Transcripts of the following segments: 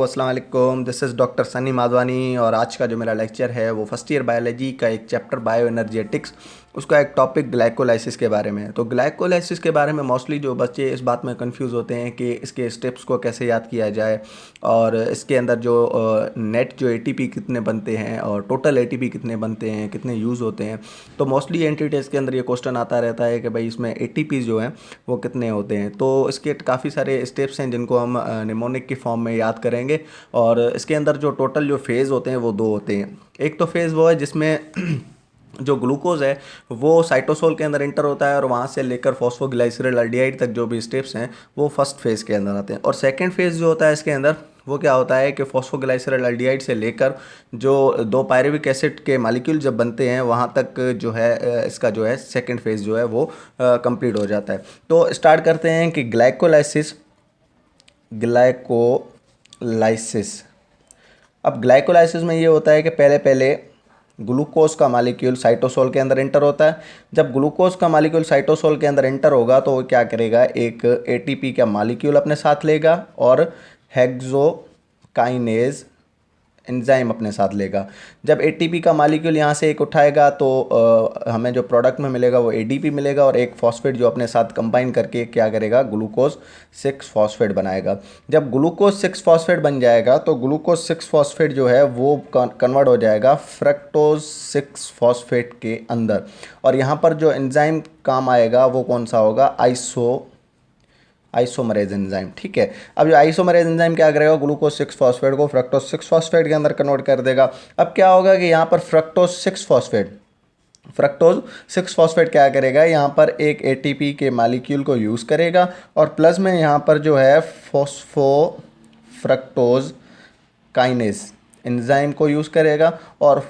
अस्सलाम वालेकुम। This is doctor Sunny Madhwani और आज का जो मेरा लेक्चर है वो फर्स्ट ईयर बायोलॉजी का एक चैप्टर बायो एनर्जेटिक्स, उसका एक टॉपिक ग्लाइकोलाइसिस के बारे में है। तो ग्लाइकोलाइसिस के बारे में मोस्टली जो बच्चे इस बात में कंफ्यूज होते हैं कि इसके स्टेप्स को कैसे याद किया जाए और इसके अंदर जो नेट जो एटीपी कितने बनते हैं और टोटल एटीपी कितने बनते हैं, कितने यूज़ होते हैं। तो मोस्टली एंट्री टेस्ट के अंदर ये क्वेश्चन आता रहता है कि भाई इसमें एटीपी जो हैं वो कितने होते हैं। तो इसके काफ़ी सारे स्टेप्स हैं जिनको हम निमोनिक की फॉर्म में याद करेंगे। और इसके अंदर जो टोटल जो फेज़ होते हैं वो दो होते हैं। एक तो फेज़ वो है जिसमें जो ग्लूकोज है वो साइटोसोल के अंदर इंटर होता है और वहाँ से लेकर फॉस्फोग्लाइसरल एल्डिहाइड तक जो भी स्टेप्स हैं वो फर्स्ट फेज़ के अंदर आते हैं। और सेकंड फेज़ जो होता है इसके अंदर वो क्या होता है कि फॉस्फोग्लाइसरल एल्डिहाइड से लेकर जो दो पायरुविक एसिड के मॉलिक्यूल जब बनते हैं वहाँ तक जो है इसका जो है सेकंड फेज़ जो है वो कंप्लीट हो जाता है। तो स्टार्ट करते हैं कि ग्लाइकोलाइसिस। अब ग्लाइकोलाइसिस में ये होता है कि पहले पहले ग्लूकोज का मॉलिक्यूल साइटोसोल के अंदर इंटर होता है। जब ग्लूकोज का मॉलिक्यूल साइटोसोल के अंदर इंटर होगा तो वो क्या करेगा, एक एटीपी का मॉलिक्यूल अपने साथ लेगा और हेक्सोकाइनेज एंजाइम अपने साथ लेगा। जब एटीपी का मॉलिक्यूल यहाँ से एक उठाएगा तो हमें जो प्रोडक्ट में मिलेगा वो एडीपी मिलेगा और एक फॉस्फेट जो अपने साथ कंबाइन करके क्या करेगा, ग्लूकोज 6 फॉस्फेट बनाएगा। जब ग्लूकोज 6 फॉस्फेट बन जाएगा तो ग्लूकोज 6 फॉस्फेट जो है वो कन्वर्ट हो जाएगा फ्रक्टोज 6 फॉस्फेट के अंदर। और यहाँ पर जो एंजाइम काम आएगा वो कौन सा होगा, आइसोमरेज एंजाइम। ठीक है, अब जो आइसोमरेज एंजाइम क्या करेगा, ग्लूकोज 6 फॉस्फेट को फ्रक्टोज 6 फॉस्फेट के अंदर कन्वर्ट कर देगा। अब क्या होगा कि यहाँ पर फ्रक्टोज 6 फॉस्फेट क्या करेगा, यहाँ पर एक एटीपी के मॉलिक्यूल को यूज़ करेगा और प्लस में यहाँ पर जो है फॉस्फोफ्रक्टोज काइनेज एंजाइम को यूज़ करेगा और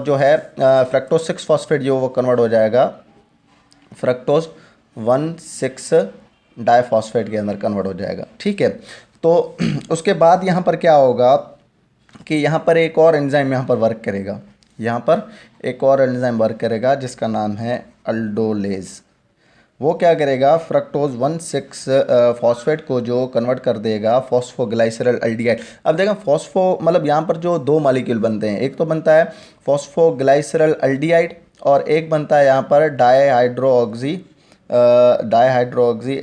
जो है फ्रक्टोज 6 फॉस्फेट जो वो कन्वर्ट हो जाएगा फ्रक्टोज 1,6 डाइफॉस्फेट के अंदर कन्वर्ट हो जाएगा। ठीक है, तो उसके बाद यहाँ पर क्या होगा कि यहाँ पर एक और एंजाइम यहाँ पर वर्क करेगा, जिसका नाम है अल्डोलेज। वो क्या करेगा, फ्रक्टोज 1,6 फॉस्फेट को जो कन्वर्ट कर देगा फॉस्फोग्लाइसरल एल्डिहाइड। अब देखें मतलब यहाँ पर जो दो मॉलिक्यूल बनते हैं, एक तो बनता है फॉस्फोग्लाइसरल एल्डिहाइड और एक बनता है यहाँ पर डाईहाइड्रोक्सी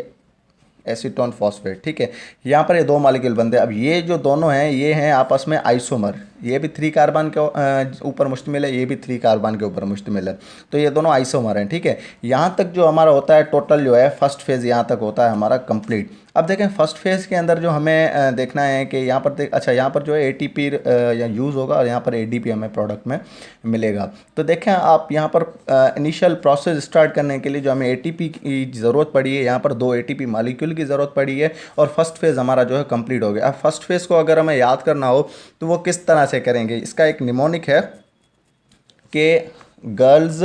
एसीटोन फॉस्फेट। ठीक है, यहाँ पर ये दो मॉलिक्यूल बनते हैं। अब ये जो दोनों हैं ये हैं आपस में आइसोमर, ये भी 3 कार्बन के ऊपर मुश्तमिल है, ये भी 3 कार्बन के ऊपर मुश्तमिल है, तो ये दोनों आइसोमर हैं। ठीक है, यहाँ तक जो हमारा होता है टोटल जो है फर्स्ट फेज़ यहाँ तक होता है हमारा कंप्लीट। अब देखें फर्स्ट फेज़ के अंदर जो हमें देखना है कि यहाँ पर अच्छा यहाँ पर जो है एटीपी यूज़ होगा और यहाँ पर एडीपी हमें प्रोडक्ट में मिलेगा। तो देखें आप यहाँ पर इनिशियल प्रोसेस स्टार्ट करने के लिए जो हमें एटीपी की ज़रूरत पड़ी है, यहाँ पर 2 एटीपी मॉलिक्यूल की ज़रूरत पड़ी है और फर्स्ट फेज़ हमारा जो है कंप्लीट हो गया। अब फर्स्ट फेज़ को अगर हमें याद करना हो तो वो किस तरह से करेंगे, इसका एक निमोनिक है कि girls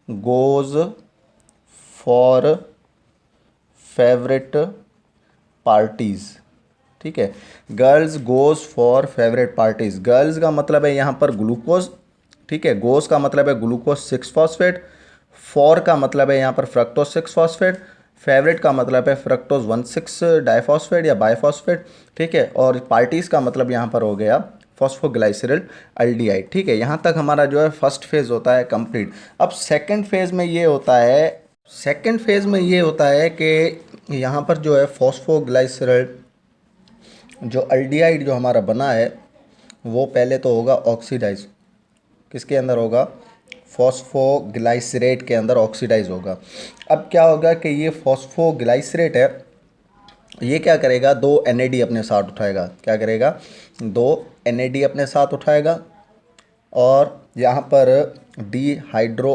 goes for favourite parties. ठीक है, girls goes for favourite parties. Girls का मतलब है यहाँ पर ग्लूकोज, ठीक है, गोज का मतलब है ग्लूकोज 6 फॉस्फेट, फॉर का मतलब है यहाँ पर फ्रक्टोज 6 फॉस्फेट, फेवरेट का मतलब है फ्रक्टोज 1,6 डाइफॉस्फेट या बाइफॉस्फेट। ठीक है, और पार्टीज़ का मतलब यहाँ पर हो गया फॉस्फोग्लाइसरल एल्डिहाइड। ठीक है, यहाँ तक हमारा जो है फर्स्ट फेज़ होता है कंप्लीट। अब सेकंड फेज़ में ये होता है कि यहाँ पर जो है फॉस्फोग्लाइसरल जो एल्डिहाइड जो हमारा बना है वो पहले तो होगा ऑक्सीडाइज, किसके अंदर होगा, फॉस्फोग्लाइसरेट के अंदर ऑक्सीडाइज होगा। अब क्या होगा कि ये फॉस्फोग्लाइसरेट है, ये क्या करेगा, 2 NAD अपने साथ उठाएगा। क्या करेगा, 2 NAD अपने साथ उठाएगा और यहाँ पर डीहाइड्रो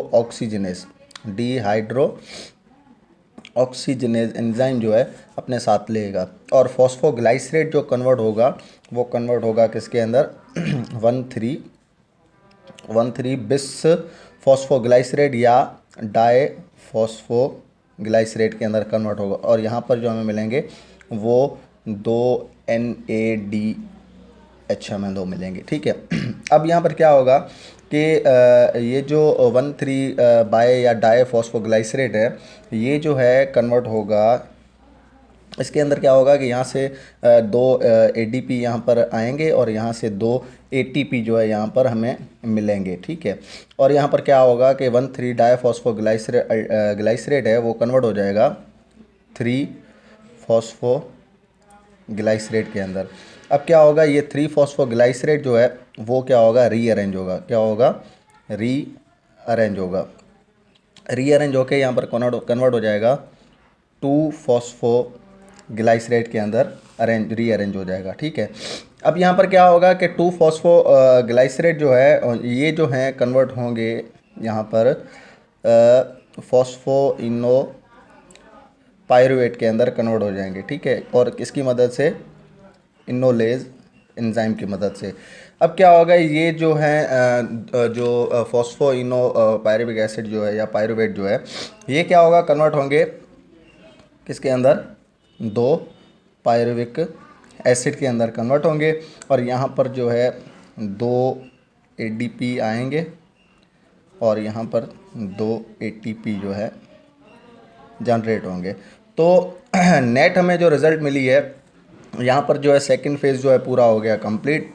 ऑक्सीजनेज एंजाइम जो है अपने साथ लेगा और फॉस्फोग्लाइसरेट जो कन्वर्ट होगा वो कन्वर्ट होगा किसके अंदर 1,3 बिस फॉस्फोग्लाइसरेट या डाई फॉस्फोग्लाइसरेट के अंदर कन्वर्ट होगा और यहाँ पर जो हमें मिलेंगे वो 2 NADH हमें 2 मिलेंगे। ठीक है, अब यहाँ पर क्या होगा कि ये जो 1,3 बाय या डाई फॉस्फोग्लाइसरेट है ये जो है कन्वर्ट होगा इसके अंदर क्या होगा कि यहाँ से दो एडीपी यहाँ पर आएंगे और यहाँ से दो एटीपी जो है यहाँ पर हमें मिलेंगे, ठीक है। और यहाँ पर क्या होगा कि 1,3 डायफॉस्फोग्लाइसरेट है वो कन्वर्ट हो जाएगा 3 फॉस्फोग्लाइसरेट के अंदर। अब क्या होगा, ये 3 फॉस्फोग्लाइसरेट जो है वो क्या होगा, रीअरेंज होगा। क्या होगा, रीअरेंज होगा। रीअरेंज होके यहाँ पर कन्वर्ट हो जाएगा 2 फॉस्फोग्लाइसरेट के अंदर रीअरेंज हो जाएगा, ठीक है। अब यहाँ पर क्या होगा कि 2 फॉस्फोग्लाइसरेट जो है ये जो हैं कन्वर्ट होंगे यहाँ पर फॉस्फोइनो पायरुवेट के अंदर कन्वर्ट हो जाएंगे, ठीक है। और किसकी मदद से, इनोलेज एंजाइम की मदद से। अब क्या होगा, ये जो है जो फॉस्फोइनो पायरुविक एसिड जो है या पायरुवेट जो है ये क्या होगा, कन्वर्ट होंगे किसके अंदर, 2 पायरुविक एसिड के अंदर कन्वर्ट होंगे। और यहाँ पर जो है 2 एडीपी आएंगे और यहाँ पर 2 एटीपी जो है जनरेट होंगे। तो नेट हमें जो रिज़ल्ट मिली है यहाँ पर जो है सेकंड फेज़ जो है पूरा हो गया कंप्लीट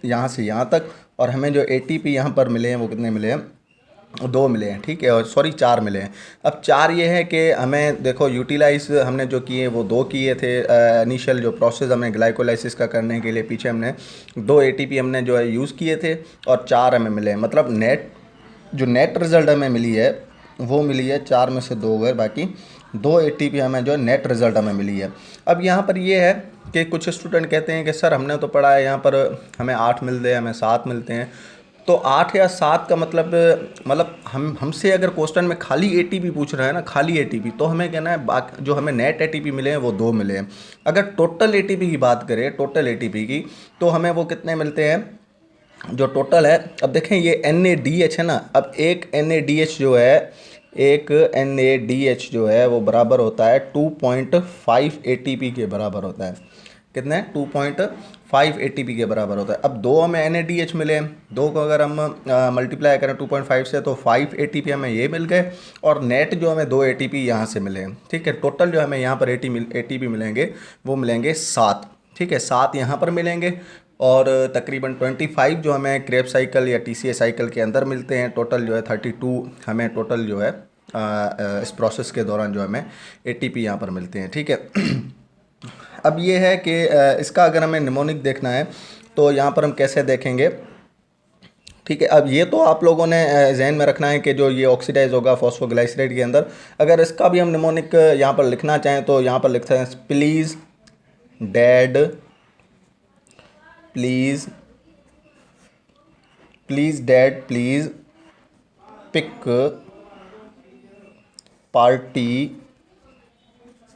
यहाँ से यहाँ तक। और हमें जो एटीपी यहाँ पर मिले हैं वो कितने मिले हैं, 2 मिले हैं, ठीक है। और सॉरी 4 मिले हैं। अब 4 ये है कि हमें देखो यूटिलाइज हमने जो किए वो 2 किए थे। इनिशियल जो प्रोसेस हमें ग्लाइकोलाइसिस का करने के लिए पीछे हमने 2 एटीपी हमने जो है यूज़ किए थे और 4 हमें मिले हैं। मतलब नेट रिज़ल्ट हमें मिली है वो मिली है 4 में से 2 गए, बाकी 2 एटीपी हमें जो नेट रिज़ल्ट हमें मिली है। अब यहाँ पर ये है कि कुछ स्टूडेंट कहते हैं कि सर हमने तो पढ़ा है यहाँ पर हमें 8 मिलते हैं, हमें 7 मिलते हैं। तो 8 या 7 का मतलब हमसे अगर क्वेश्चन में खाली एटीपी पूछ रहा है ना, खाली एटीपी, तो हमें कहना है बाकी जो हमें नेट एटीपी मिले हैं वो 2 मिले हैं। अगर टोटल एटीपी की बात करें, टोटल एटीपी की, तो हमें वो कितने मिलते हैं, जो टोटल है। अब देखें ये NADH है ना, अब एक NADH जो है वो बराबर होता है 2.5 एटीपी के बराबर होता है। कितने, 2.5 एटीपी के बराबर होता है। अब 2 हमें NADH मिले हैं, 2 को अगर हम मल्टीप्लाई करें 2.5 से तो 5 एटीपी हमें ये मिल गए। और नेट जो हमें 2 एटीपी यहाँ से मिले हैं, ठीक है। टोटल जो हमें यहाँ पर एटीपी मिलेंगे वो मिलेंगे 7, ठीक है। 7 यहाँ पर मिलेंगे और तकरीबन 25 जो हमें क्रेब साइकिल या TCA साइकिल के अंदर मिलते हैं। टोटल जो है 32 हमें टोटल जो है इस प्रोसेस के दौरान जो हमें एटीपी यहाँ पर मिलते हैं, ठीक है। अब ये है कि इसका अगर हमें निमोनिक देखना है तो यहाँ पर हम कैसे देखेंगे, ठीक है। अब ये तो आप लोगों ने जहन में रखना है कि जो ये ऑक्सीडाइज होगा फॉस्फोग्लाइसरेट के अंदर। अगर इसका भी हम निमोनिक यहाँ पर लिखना चाहें तो यहाँ पर लिखते हैं please dad please pick party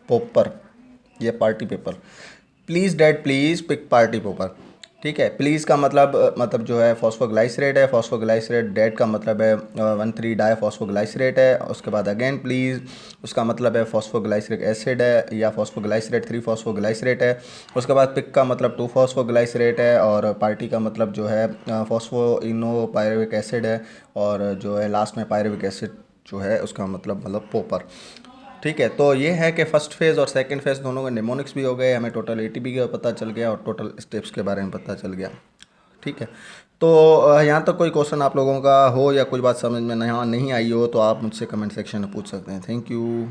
popper, ये party paper. Please dad please pick party popper, ठीक है। प्लीज़ का मतलब जो है फॉस्फोग्लाइसरेट है, फॉस्फोग्लाइसरेट, डैड का मतलब है 1,3 डायफॉस्फोग्लाइसरेट है। उसके बाद अगेन प्लीज़, उसका मतलब है फॉस्फोग्लाइसरिक एसिड है या फॉस्फोग्लाइसरेट 3 फॉस्फोग्लाइसरेट है। उसके बाद पिक का मतलब 2 फॉस्फोग्लाइसरेट है और पार्टी का मतलब जो है फॉस्फोइनो पायरुविक एसिड है। और जो है लास्ट में पायरुविक एसिड जो है उसका मतलब पोपर, ठीक है। तो ये है कि फ़र्स्ट फेज़ और सेकंड फेज़ दोनों के निमोनिक्स भी हो गए, हमें टोटल एटीपी का पता चल गया और टोटल स्टेप्स के बारे में पता चल गया, ठीक है। तो यहाँ तक कोई क्वेश्चन आप लोगों का हो या कुछ बात समझ में नहीं आई हो तो आप मुझसे कमेंट सेक्शन में पूछ सकते हैं। Thank you.